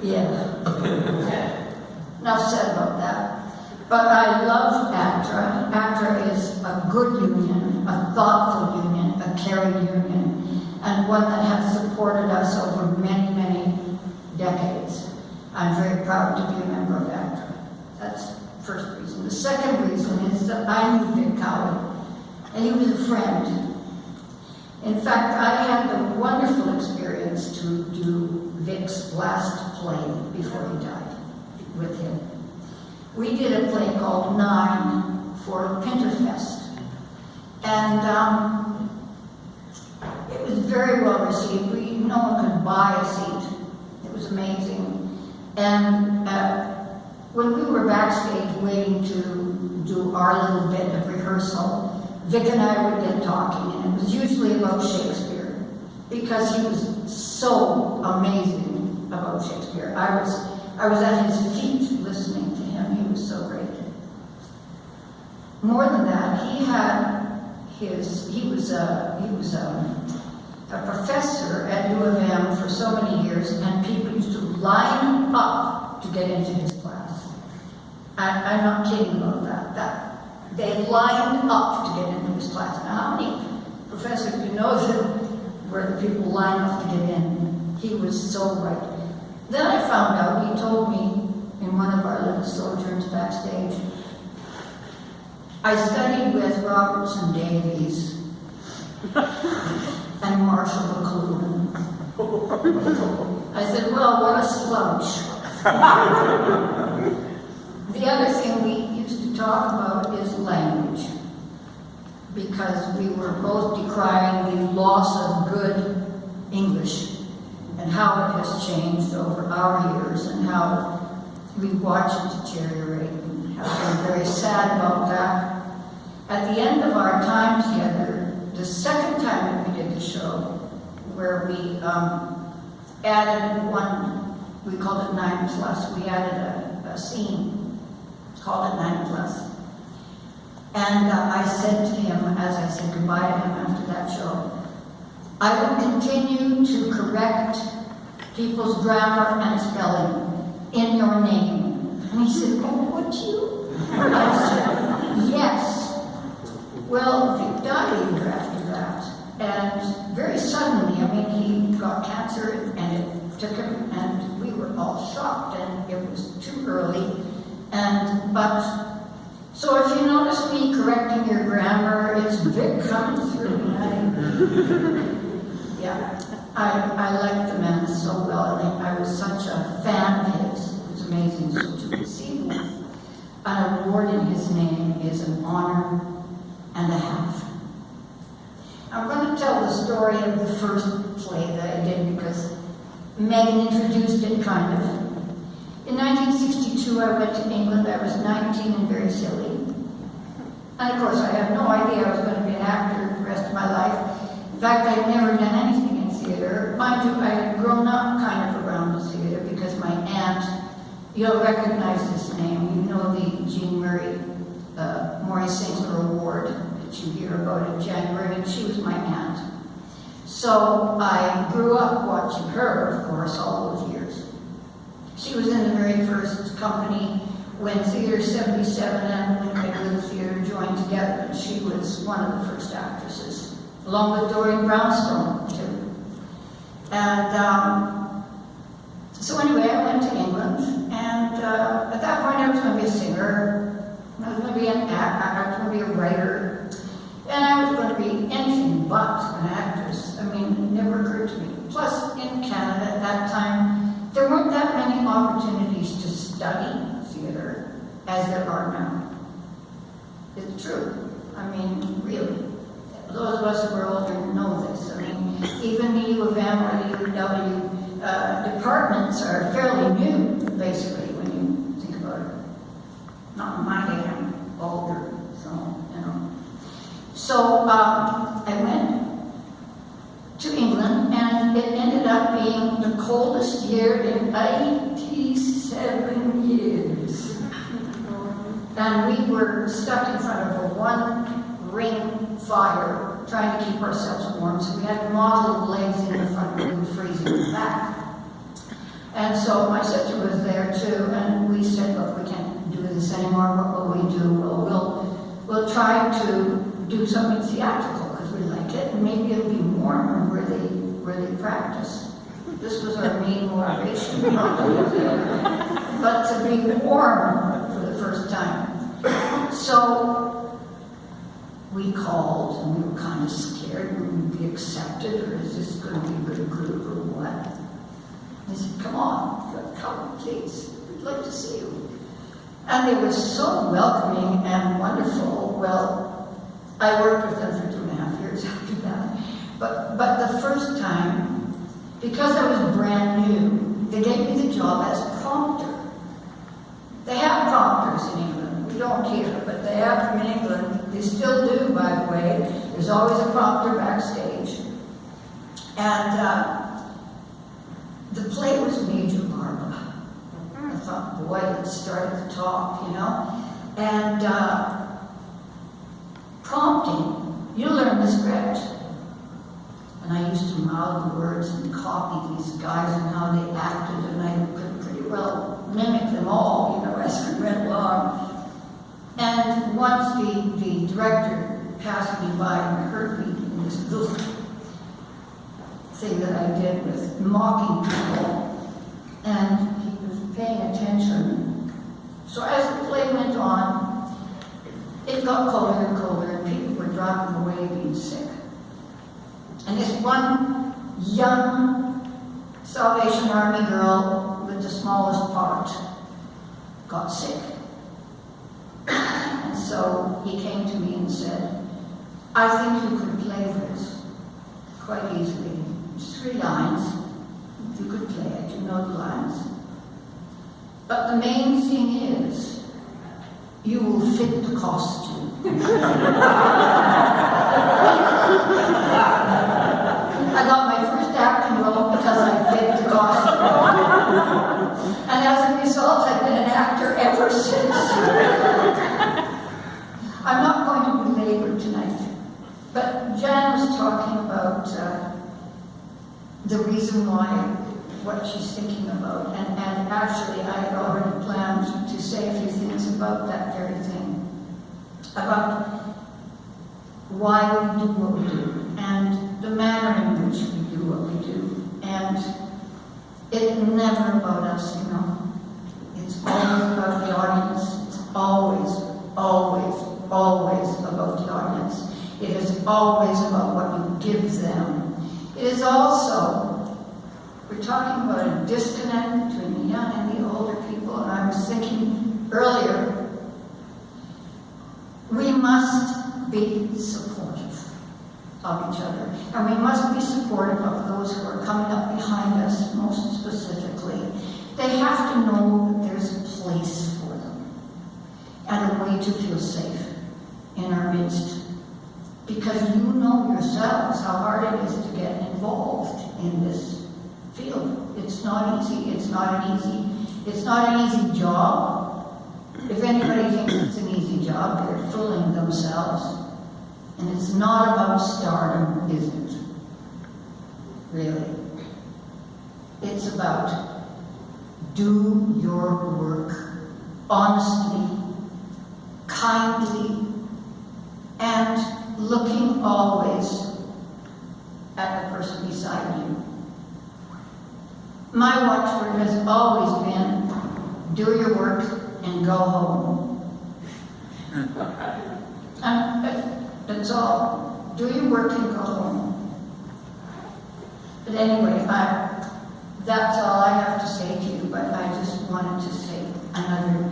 Yeah. Enough said about that. But I love ACTRA. ACTRA is a good union, a thoughtful union, a caring union, and one that has supported us over many, many decades. I'm very proud to be a member of ACTRA. That's the first reason. The second reason is that I knew Vic Cowie, and he was a friend. In fact, I had the wonderful experience to do Vic's last play before he died with him. We did a play called Nine for Pinterfest. And it was very well received. No one could buy a seat. It was amazing. And when we were backstage waiting to do our little bit of rehearsal, Vic and I would get talking, and it was usually about Shakespeare, because he was so amazing about Shakespeare. I was at his feet listening to him. He was so great. More than that, he was a professor at U of M for so many years, and people used to line up to get into his class. I'm not kidding about that. They lined up to get into his class. Now, how many professors do you know where the people line up to get in? He was so right. Then I found out, he told me in one of our little sojourns backstage, I studied with Robertson Davies and Marshall McLuhan. I said, well, what a slouch. The other thing we used to talk about is language, because we were both decrying the loss of good English and how it has changed over our years and how we watch it deteriorate, and have been very sad about that. At the end of our time together, the second time that we did the show, where we added one, we called it 9+, we added a scene, called it 9+. And I said to him, as I said goodbye to him after that show, I will continue to correct people's grammar and spelling in your name. And he said, oh, would you? I said, yes. Well, Vic died a year after that. And very suddenly, I mean, he got cancer and it took him, and we were all shocked, and it was too early. So if you notice me correcting your grammar, it's Vic coming through. I liked the man so well, and I was such a fan of his. It was amazing. So to receive an award in his name is an honor and a half. I'm going to tell the story of the first play that I did, because Megan introduced it kind of. In 1962, I went to England. I was 19 and very silly. And of course, I had no idea I was going to be an actor the rest of my life. In fact, I'd never done anything in theater. Mind you, I had grown up kind of around the theater, because my aunt, you'll recognize this name, you know the Jean Maurice Sinclair Award that you hear about in January, and she was my aunt. So I grew up watching her, of course, all those years. She was in the very first company when Theatre 77 and Winnipeg Little Theatre joined together, and she was one of the first actresses, along with Doreen Brownstone, too. And so anyway, I went to England, and at that point I was going to be a singer, I was going to be an actor, I was going to be a writer, and I was going to be anything but an actress. I mean, it never occurred to me. Plus, in Canada at that time, there weren't that many opportunities to study theater as there are now. It's true. I mean, really. Those of us who are older know this. I mean, even the U of M or the UW departments are fairly new, basically, when you think about it. Not in my day, I'm older, so, you know. So I went to England, and it ended up being the coldest year in 87 years. And we were stuck in front of a one-ring fire, trying to keep ourselves warm. So we had mottled legs in the front, and we were freezing in the back. And so my sister was there too, and we said, look, we can't do this anymore. What will we do? Well, we'll try to do something theatrical because we like it, and maybe it'll be warmer where they practice. This was our main motivation. But to be warm for the first time. So we called, and we were kind of scared. Would we be accepted, or is this going to be a good group, or what? They said, come on, come, please. We'd like to see you. And they were so welcoming and wonderful. Well, I worked with them for 2.5 years after that. But the first time, because I was brand new, they gave me the job as a prompter. They have prompters in England. We don't here, but they have them in England. They still do, by the way. There's always a prompter backstage. And the play was Major Barbara. I thought, boy, let's start at the top, you know? And prompting, you learn the script. And I used to mouth the words and copy these guys and how they acted, and I could pretty well mimic them all, you know, as we went along. And once the director passed me by and heard me in this little thing that I did with mocking people, and he was paying attention. So as the play went on, it got colder and colder, and people were dropping away being sick. And this one young Salvation Army girl with the smallest part got sick. And so he came to me and said, I think you could play this quite easily. It's 3 lines. You could play it, you know the lines. But the main thing is, you will fit the costume. I got my first acting role because I fit the costume. And as a result, I've been an actor ever since. I'm not going to belabor tonight, but Jan was talking about the reason why, what she's thinking about, and actually I had already planned to say a few things about that very thing, about why we do what we do, and the manner in which we do what we do, and it's never about us, you know. It's always about the audience. It's always, always, always about the audience. It is always about what you give them. It is also, we're talking about a disconnect between the young and the older people, and I was thinking earlier, we must be supportive of each other, and we must be supportive of those who are coming up behind us, most specifically. They have to know that there's a place for them and a way to feel safe in our midst. Because you know yourselves how hard it is to get involved in this field. It's not easy. It's not an easy job. If anybody thinks it's an easy job, they're fooling themselves. And it's not about stardom, is it? Really. It's about do your work honestly, kindly, and looking always at the person beside you. My watchword has always been, do your work and go home. That's all. Do your work and go home. But anyway, that's all I have to say to you, but I just wanted to say another